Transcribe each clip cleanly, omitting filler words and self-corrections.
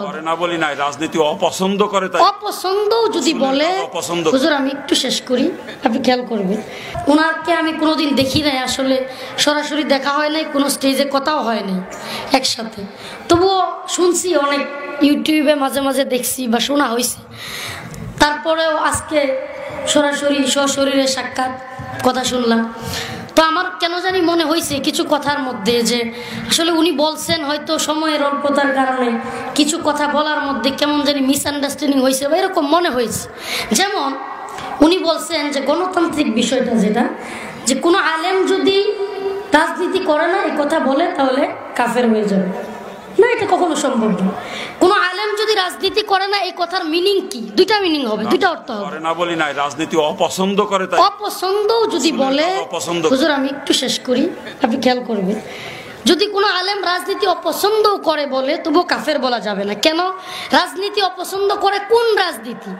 করে না বলি নাই, রাজনীতি অপছন্দ করে। তাই অপছন্দ যদি বলে হুজুর আমি একটু শেষ করি, আপনি খেয়াল করবেন। ওনাকে আমি কোনোদিন দেখি নাই, আসলে সরাসরি দেখা হয় নাই, কোনো স্টেজে কথাও হয় নাই একসাথে। তবুও শুনছি, অনেক ইউটিউবে মাঝে মাঝে দেখছি বা শোনা হয়েছে। তারপরেও আজকে সরাসরি সশরীরে সাক্ষাৎ কথা শুনলাম, তো আমার কেন জানি মনে হয়েছে কিছু কথার মধ্যে যে আসলে উনি বলছেন হয়তো সময়ের অল্পতার কারণে কিছু কথা বলার মধ্যে কেমন জানি মিসআন্ডারস্ট্যান্ডিং হয়েছে বা এরকম মনে হয়েছে। যেমন উনি বলছেন যে গণতান্ত্রিক বিষয়টা, যেটা যে কোনো আলেম যদি রাজনীতি করে না এই কথা বলে তাহলে কাফের হয়ে যাবে না, এটা কখনো সম্ভব না। কোনো আলেম যদি রাজনীতি করে না এই কথার মিনিং কি? দুইটা মিনিং হবে, দুইটা অর্থ হবে। করে না বলি নাই, রাজনীতি অপছন্দ করে। তাই অপছন্দ যদি বলে হুজুর আমি একটু শেষ করি, আপনি খেয়াল করবেন। যদি কোনো আলেম রাজনীতি অপছন্দ করে বলে তবু কাফের বলা যাবে না। কেন? রাজনীতি অপছন্দ করে কোন রাজনীতি?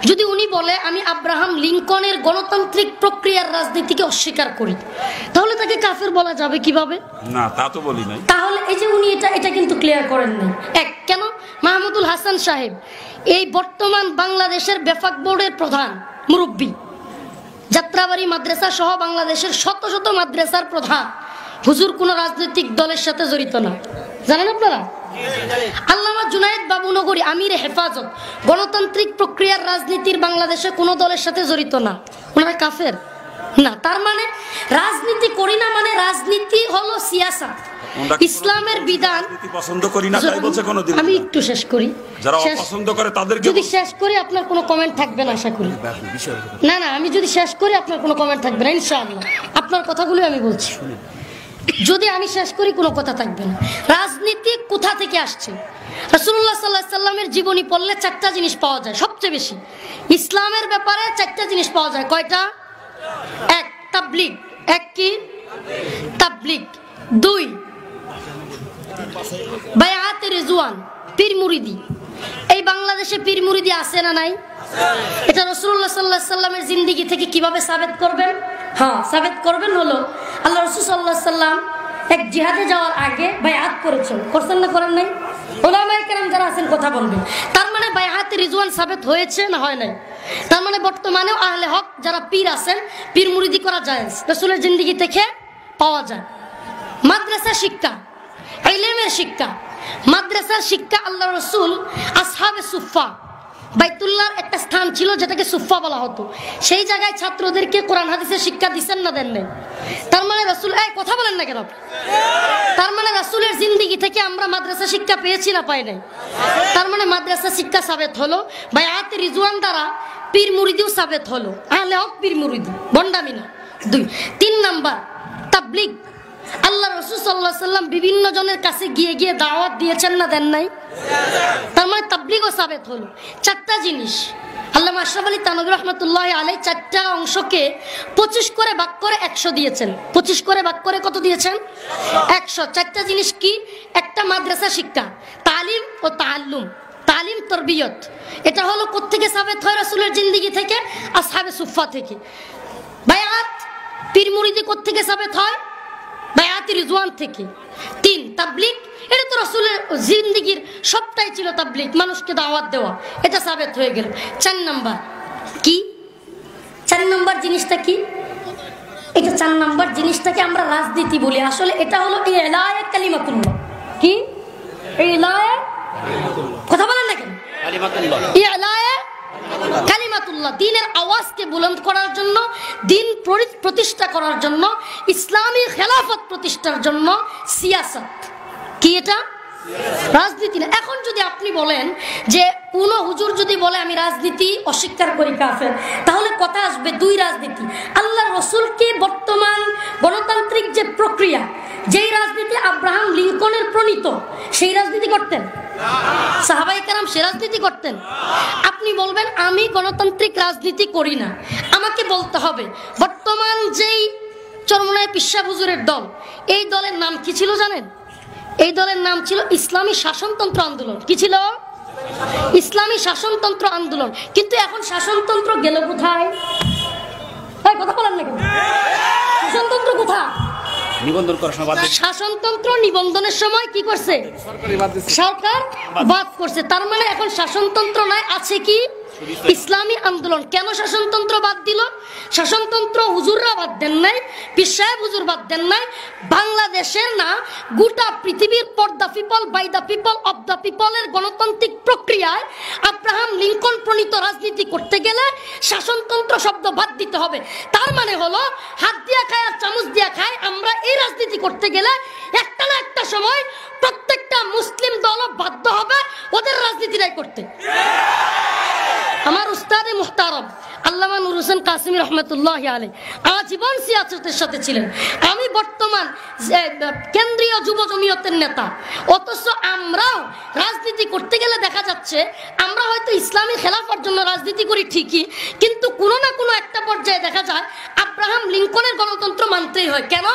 যদি উনি বলে আমি আব্রাহাম লিঙ্কনের গণতান্ত্রিক প্রক্রিয়ার রাজনীতিকে অস্বীকার করি, তাহলে তাকে কাফের বলা যাবে কিভাবে? না, তা তো বলি নাই। তাহলে এই যে উনি এটা কিন্তু ক্লিয়ার করেন নাই। এক, কেন মাহমুদুল হাসান সাহেব এই বর্তমান বাংলাদেশের বেফাক বোর্ডের প্রধান মুরব্বী, যাত্রাবাড়ি মাদ্রাসা সহ বাংলাদেশের শত শত মাদ্রাসার প্রধান, হুজুর কোন রাজনৈতিক দলের সাথে জড়িত না, জানেন আপনারা? আল্লামা জুনায়েদ বাবুনগরী আমিরে হেফাজত গণতান্ত্রিক প্রক্রিয়ার রাজনীতির বাংলাদেশে কোনো দলের সাথে জড়িত না, ওনারা কাফের না। তার মানে রাজনীতি করি না মানে রাজনীতি হলো সিয়াসা, ইসলামের বিধান পছন্দ করি না তাই বলছে কোনদিন। আমি একটু শেষ করি, যারা অপছন্দ করে তাদেরকে যদি শেষ করি আপনার কোনো কমেন্ট থাকবে না আশা করি। না না, আমি যদি শেষ করি আপনার কোনো কমেন্ট থাকবে না ইনশাআল্লাহ। আপনার কথাগুলো আমি বলছি, যদি আমি শেষ করি কোনো কথা থাকবে না। রাজনীতি কোথা থেকে আসছে? রাসূলুল্লাহ সাল্লাল্লাহু আলাইহি সাল্লামের জীবনী পড়লে চারটা জিনিস পাওয়া যায় সবচেয়ে বেশি। ইসলামের ব্যাপারে চারটা জিনিস পাওয়া যায়। কয়টা? এক, তাবলীগ। এক কি? তাবলীগ। দুই, বায়াতে রিজওয়ান, পীর মুরিদি। এই বাংলাদেশে পীর মুরিদি আছে না নাই? এটা রাসূলুল্লাহ সাল্লাল্লাহু আলাইহি সাল্লামের জিন্দেগি থেকে কিভাবে সাবিত করবেন? হ্যাঁ, সাবিত করবেন হলো আল্লাহ রাসূল সাল্লাল্লাহু আলাইহি সাল্লাম এক জিহাদে যাওয়ার আগে বায়াত করেছেন, করছেন না করেন নাই? উলামায়ে কেরাম যারা আছেন কথা বলবেন। তার মানে বায়াতে রিজওয়ান সাবিত হয়েছে না হয় নাই? তার মানে বর্তমানেও আহলে হক যারা পীর আছেন, পীর মুরিদি করা যায়, রাসূলের জিন্দেগি থেকে পাওয়া যায়। মাদ্রাসা শিক্ষা, ইলমের শিক্ষা, মাদ্রাসার শিক্ষা। আল্লাহ রাসূল আসহাবে সুফফা, বাইতুল্লাহর একটা স্থান ছিল যেটাকে সুফফা বলা হতো, সেই জায়গায় ছাত্রদেরকে কোরআন হাদিসের শিক্ষা দিচ্ছেন না দেন নাই? তার মানে রাসূল, এই কথা বলেন না কেন? তার মানে রাসূলের জিন্দেগি থেকে আমরা মাদ্রাসা শিক্ষা পেয়েছি না পাই নাই? তার মানে মাদ্রাসা শিক্ষা সাবেত হলো, বায়াতে রিজওয়ান দ্বারা পীর মুরিদিও সাবেত হলো, আহলে হক পীর মুরিদি, ভণ্ডামি না। দুই, তিন নাম্বার তাবলীগ। আল্লাহ রাসূল সাল্লাল্লাহু আলাইহি সাল্লাম বিভিন্ন জনের কাছে গিয়ে গিয়ে দাওয়াত দিয়েছেন না দেন নাই? তার মানে তাবলীগও সাবেত হলো। চারটা জিনিস আল্লামা আশরাফ আলী থানভী রাহমাতুল্লাহি আলাইহি চারটা অংশকে 25 করে ভাগ করে 100 দিয়েছেন। 25 করে ভাগ করে কত দিয়েছেন? 100। চারটা জিনিস কি? একটা মাদ্রাসা শিক্ষা, তালিম ও তাআল্লুম, তালিম তরবিয়ত। এটা হলো কোত্থেকে সাবেত হয়? রাসূলের জিন্দেগি থেকে, আসহাবে সুফফা থেকে। বায়াত পীর মুরিদি কোত্থেকে সাবেত হয়? বায়াতে রিজওয়ান থেকে। তিন, তাবলীগ। এটা তো রাসূলের জিন্দেগির সবটাই ছিল তাবলীগ, মানুষকে দাওয়াত দেওয়া, এটা সাবেত হয়ে গেল। 4 নাম্বার কি? 4 নাম্বার জিনিসটা কি? এটা 4 নাম্বার জিনিসটাকে আমরা রাজনীতি বলি, আসলে এটা হলো ইলায়ে কালিমাতুল্লাহ। কি? ইলায়ে, কথা বলেন না কেন? ইলায়ে কালিমাতুল্লাহ, দ্বীনের আওয়াজকে বুলন্দ করার জন্য, দ্বীন প্রতিষ্ঠা করার জন্য, ইসলামী খেলাফত প্রতিষ্ঠার জন্য সিয়াসত। কি এটা? রাজনীতি না। এখন যদি আপনি বলেন যে কোন হুজুর যদি বলে আমি রাজনীতি অস্বীকার করি কাফের, তাহলে কথা আসবে দুই রাজনীতি। আল্লাহ রাসূলকে বর্তমান গণতান্ত্রিক যে প্রক্রিয়া, যেই রাজনীতি আব্রাহাম লিঙ্কনের প্রণীত, সেই রাজনীতি করতেন সাহাবায়ে কেরাম, সে রাজনীতি করতেন। আপনি বলবেন আমি গণতান্ত্রিক রাজনীতি করি না, আমাকে বলতে হবে বর্তমান যেই চরমনায় পিসা হুজুরের দল, এই দলের নাম কি ছিল জানেন? এই দলের নাম ছিল ইসলামী শাসনতন্ত্র আন্দোলন। কি ছিল? ইসলামী শাসনতন্ত্র আন্দোলন। কিন্তু এখন শাসনতন্ত্র গেল কোথায়? কথা বলেন না কেন? শাসনতন্ত্র কোথায়? নিবন্ধন করার সময় বাদ দিয়েছে। শাসনতন্ত্র নিবন্ধনের সময় কি করছে? সরকার বাদ করছে। তার মানে এখন শাসনতন্ত্র নয়, আছে কি? ইসলামী আন্দোলন। কেন শাসনতন্ত্র বাদ দিল? শাসনতন্ত্র হুজুররা বাদ দেন নাই, পীর সাহেব হুজুর বাদ দেন নাই, বাংলাদেশের না গোটা পৃথিবীর for the people, by the people, of the পিপলের গণতান্ত্রিক প্রক্রিয়ায় আব্রাহাম লিঙ্কন প্রণীত রাজনীতি করতে গেলে শাসনতন্ত্র শব্দ বাদ দিতে হবে। তার মানে হলো হাত দিয়া খায় আর চামচ দিয়া খায়। আমরা এই রাজনীতি করতে গেলে একটা না একটা সময় প্রত্যেকটা মুসলিম দল বাধ্য হবে ওদের রাজনীতিটাই করতে। আমার উস্তাদে মুহতারম আল্লামা নূর হোসেন কাসিমি রহমতুল্লাহ আলাইহি আজীবন সিয়াসতের সাথে ছিলেন। আমি বর্তমান কেন্দ্রীয় যুব জমিয়তের নেতা, অথচ আমরাও রাজনীতি করতে গেলে দেখা যাচ্ছে আমরা হয়তো ইসলামী খেলাফার জন্য রাজনীতি করি ঠিকই, কিন্তু কোনো না কোনো একটা পর্যায়ে দেখা যায় আব্রাহাম লিঙ্কনের গণতন্ত্র মানতেই হয়। কেন?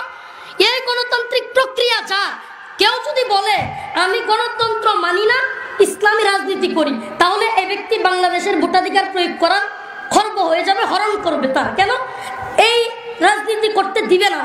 এই গণতান্ত্রিক প্রক্রিয়া যা, কেউ যদি বলে আমি গণতন্ত্র মানি না, ইসলামী রাজনীতি করি, তাহলে এই ব্যক্তি বাংলাদেশের ভোটাধিকার প্রয়োগ করার খর্ব হয়ে যাবে, হরণ করবে তার। কেন? এই রাজনীতি করতে দিবে না।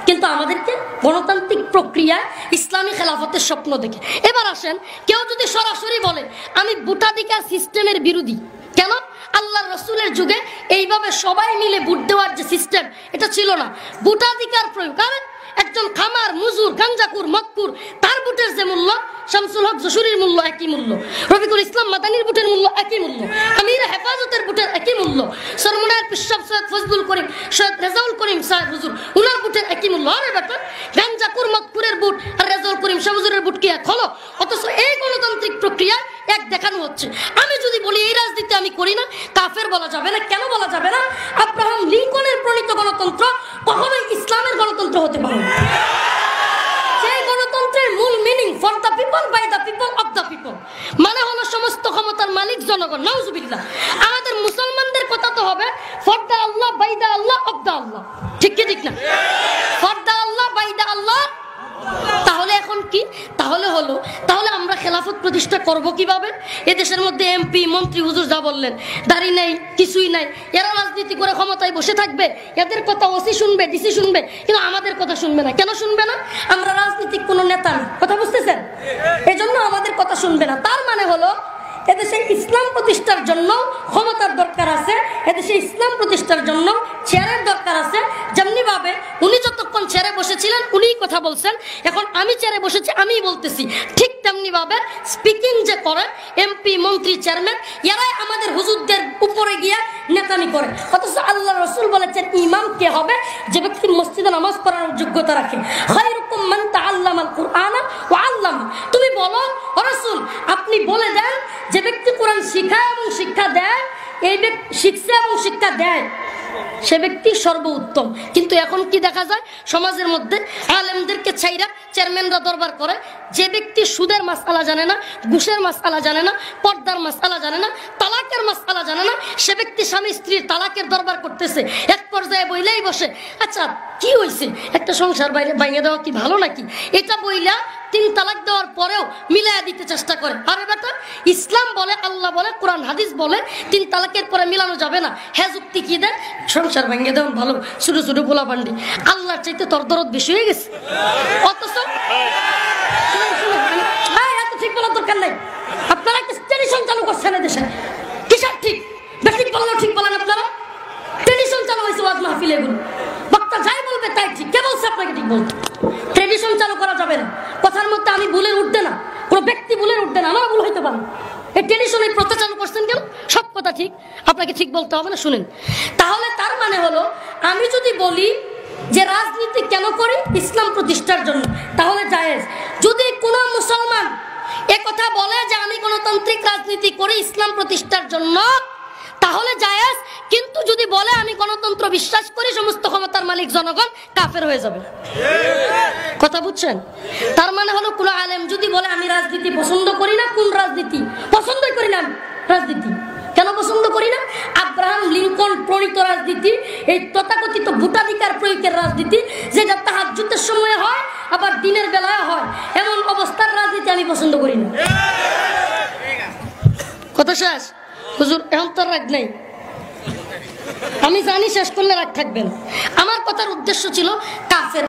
কিন্তু আমাদেরকে গণতান্ত্রিক প্রক্রিয়া ইসলামী খেলাফতের স্বপ্ন দেখে। এবার আসেন, কেউ যদি সরাসরি বলে আমি ভোটাধিকার সিস্টেমের বিরোধী, কেন? আল্লাহ রসুলের যুগে এইভাবে সবাই মিলে ভোট দেওয়ার যে সিস্টেম, এটা ছিল না। ভোটাধিকার প্রয়োগ, কারণ একজন খামার, মুজুর, গাঞ্জাকুর, মদকুর, তার ভোটের যে মূল্য, শামসুল হক যশোরীর মূল্য একই মূল্য, রফিকুল ইসলাম মাদানির ভোটের মূল্য একই মূল্য, আমির হেফাজতের ভোটের একই মূল্য, সরমুনায়ের পিশাব সৈয়দ ফজলুল করিম, সৈয়দ রেজাউল করিম সাহেব হুজুর, উনার ভোটের একই মূল্য। আরে বেটা, গাঞ্জাকুর, মদকুরের ভোট আর রেজাউল করিম সাহেব হুজুরের ভোট কি এক হলো? অথচ এই গণতান্ত্রিক প্রক্রিয়া এক দেখানো হচ্ছে। আমি যদি বলি এই রাজনীতি আমি করি না, কাফের বলা যাবে না। কেন বলা যাবে না? আব্রাহাম লিঙ্কনের প্রণীত গণতন্ত্র কখনোই ইসলামের গণতন্ত্র হতে পারে না। সেই গণতন্ত্রের মূল meaning for the people, by the people, of the people, মানে হলো সমস্ত ক্ষমতার মালিক জনগণ। নাউজুবিল্লাহ। আমাদের মুসলমানদের কথা তো হবে for the Allah, by the Allah, of the Allah. ঠিক কি ঠিক না? For the Allah, by the Allah. তাহলে এখন কি? তাহলে আমরা খেলাফত প্রতিষ্ঠা করব কিভাবে? এদেশের মধ্যে এমপি, মন্ত্রী, হুজুর যা বললেন, দাড়ি নেই, কিছুই নাই, এরা রাজনীতি করে ক্ষমতায় বসে থাকবে। এদের কথা ওসি শুনবে, ডিসি শুনবে, কিন্তু আমাদের কথা শুনবে না। কেন শুনবে না? আমরা রাজনীতিক কোনো নেতা না। কথা বুঝতেছেন? এজন্য আমাদের কথা শুনবে না। তার মানে হলো এদেশে ইসলাম প্রতিষ্ঠার জন্য ক্ষমতার দরকার আছে, এদেশে ইসলাম প্রতিষ্ঠার জন্য চেয়ারের দরকার আছে। যেমনি ভাবে উনি যতক্ষণ চেয়ারে বসেছিলেন উনিই কথা বলছেন, এখন আমি চেয়ারে বসেছি আমিই বলতেছি, ঠিক তেমনি ভাবে স্পিকিং যে করে এমপি, মন্ত্রী, চেয়ারম্যান, এরাই আমাদের হুজুরদের উপরে গিয়ে নেতামি করে। অথচ আল্লাহ রসুল বলেছেন ইমাম কে হবে? যে ব্যক্তি মসজিদে নামাজ পড়ানোর যোগ্যতা রাখে। খায়রুকুম মান তাআল্লামাল কুরআনা ওয়া আল্লামা। তুমি বলো ও রাসূল, আপনি বলে দেন যে ব্যক্তি কোরআন শিখায় এবং শিক্ষা দেয়, এই ব্যক্তি শিখছে এবং শিক্ষা দেয়, সে ব্যক্তি সর্বোত্তম। কিন্তু এখন কি দেখা যায় সমাজের মধ্যে? আলেমদেরকে ছাইরা চেয়ারম্যানরা দরবার করে। যে ব্যক্তি সুদের মাসআলা জানে না, ঘুষের মাসআলা জানে না, পর্দার মাসআলা জানে না, তালাকের মাসআলা জানে না, সে ব্যক্তি স্বামী স্ত্রীর তালাকের দরবার করতেছে। এক পর্যায়ে বইলেই বসে, আচ্ছা কি হয়েছে, একটা সংসার বাইরে ভাঙিয়ে দেওয়া কি ভালো নাকি? এটা বইলা 3 তালাক দেওয়ার পরেও মিলাইয়া দিতে চেষ্টা করে। আরে বেটা, ইসলাম বলে, আল্লাহ বলে, কোরআন হাদিস বলে 3 তালাকের পরে মিলানো যাবে না। হ্যাঁ, যুক্তি কি দেয়? সংসার ভাঙিয়ে দেওয়া ভালো, ছোটো ছোটো গোলা বান্ডি। আল্লাহর চাইতে তোর দরদ বেশি হয়ে গেছে। অথচ এত ঠিক বলার দরকার নাই। আপনারা কি টেলিভিশন চালু করছেন এদেশে? কিসের ঠিক? বেশি বলানো ঠিক বলেন আপনারা? টেলিভিশন চালু হয়েছে ওয়াজ মাহফিলে, এগুলো বক্তা যাই বলবে তাই ঠিক। কে বলছে আপনাকে ঠিক বলতে? ট্রেডিশন চালু করা যাবে না। কথার মধ্যে আমি ভুলের উঠবে না, কোনো ব্যক্তি ভুলের উঠবে না, আমার ভুল হইতে পারে। এই ট্রেডিশন, এই প্রথা চালু করছেন কেন? সব কথা ঠিক, আপনাকে ঠিক বলতে হবে না। শুনেন, তাহলে তার মানে হলো আমি যদি বলি যে রাজনীতি কেন করি? ইসলাম প্রতিষ্ঠার জন্য, তাহলে জায়েজ। যদি কোনো মুসলমান একথা বলে যে আমি গণতান্ত্রিক রাজনীতি করি ইসলাম প্রতিষ্ঠার জন্য, তাহলে জায়েজ। কিন্তু যদি বলে আমি গণতন্ত্র বিশ্বাস করি, সমস্ত ক্ষমতার মালিক জনগণ, কাফের হয়ে যাবে। কথা বুঝছেন? তার মানে হলো কোন আলেম যদি বলে আমি রাজনীতি পছন্দ করি না, কোন রাজনীতি পছন্দই করি না, রাজনীতি কেন পছন্দ করি না? আব্রাহাম লিঙ্কন প্রণীত রাজনীতি, এই তথাকথিত ভোটাধিকার প্রয়োগের রাজনীতি, যেটা তাহাজ্জুদের সময় হয় আবার দিনের বেলায় হয়, এমন অবস্থার রাজনীতি আমি পছন্দ করি না। কথা শেষ? হুজুর এখন তো রাগ নেই, আমি জানি শেষ করলে রাগ থাকবেন। আমার কথার উদ্দেশ্য ছিল কাফের